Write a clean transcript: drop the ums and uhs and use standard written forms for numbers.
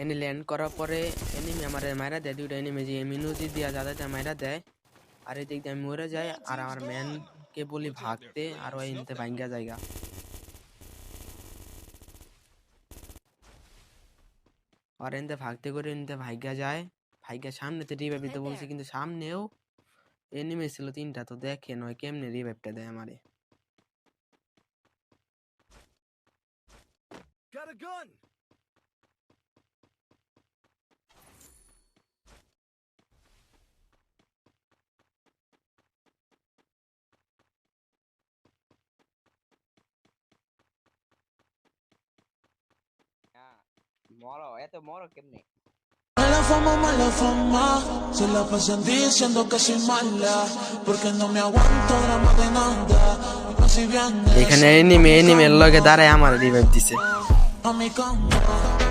এনে ল্যান্ড করার পরে এনিমি আমার মাইরা দেয়, দুইটা এনিমি যে মিনুজি দিয়া যাদের মাইরা দেয়, আর এদিক দিয়ে আমি মরে যাই, আর আমার ম্যানকে বলি ভাগতে, আর ওই ইনতে ভাঙ্গা জায়গা। আর এনতে ভাগতে করে এনতে ভাগ্যা যায়, ভাগ্যা সামনেতে রিভাইভ দিতে বলছে, কিন্তু সামনেও এনিমি ছিল 3টা। তো দেখে নয় কেমনে রিভাইভটা দেয় আমারে। Got a gun! মরো এত মরো কেমনে? Mala fama, se la pasan diciendo que soy mala, porque no me aguanto drama de nada, así viene এখানে এনিমি এর লগে দাঁড়ায় আমার রিভাইভ দিছে। a mi cama.